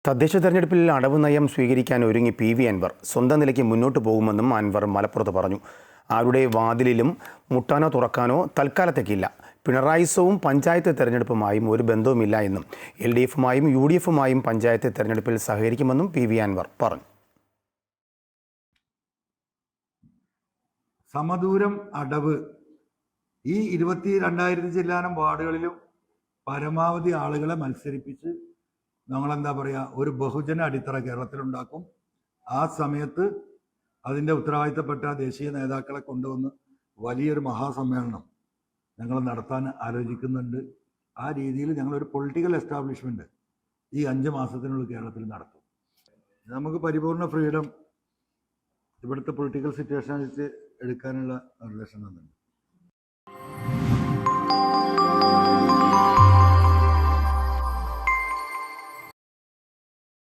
തദ്ദേശ തെരഞ്ഞെടുപ്പിൽ അടവ് നയം സ്വീകരിക്കാൻ ഒരുങ്ങി പി.വി. അൻവർ സ്വന്തം നിലയ്ക്ക് മുന്നോട്ട് പോകുമെന്നും അൻവർ മലപ്പുറത്ത് പറഞ്ഞു. ആരുടെ വാതിലിലും മുട്ടാനോ തുറക്കാനോ തൽക്കാലത്തേക്കില്ല. പിണറായിസവും പഞ്ചായത്ത് തെരഞ്ഞെടുപ്പുമായും ഒരു ബന്ധവുമില്ല എന്നും LDFുമായും UDFുമായും പഞ്ചായത്ത് തെരഞ്ഞെടുപ്പിൽ സഹകരിക്കുമെന്നും പി.വി. അൻവർ പറഞ്ഞു. സമദൂരം അടവ് ഈ 22,000 ചില്ലാനം വാർഡുകളിലും പരമാവധി ആളുകളെ മത്സരിപ്പിച്ച് നമ്മളെന്താ പറയുക, ഒരു ബഹുജന അടിത്തറ കേരളത്തിലുണ്ടാക്കും. ആ സമയത്ത് അതിൻ്റെ ഉത്തരവാദിത്തപ്പെട്ട ദേശീയ നേതാക്കളെ കൊണ്ടുവന്ന് വലിയൊരു മഹാസമ്മേളനം ഞങ്ങൾ നടത്താൻ ആലോചിക്കുന്നുണ്ട്. ആ രീതിയിൽ ഞങ്ങളൊരു പൊളിറ്റിക്കൽ എസ്റ്റാബ്ലിഷ്മെൻറ്റ് ഈ 5 മാസത്തിനുള്ളിൽ കേരളത്തിൽ നടത്തും. നമുക്ക് പരിപൂർണ ഫ്രീഡം ഇവിടുത്തെ പൊളിറ്റിക്കൽ സിറ്റുവേഷൻ വെച്ച് എടുക്കാനുള്ള നിർദ്ദേശം തന്നിട്ടുണ്ട്.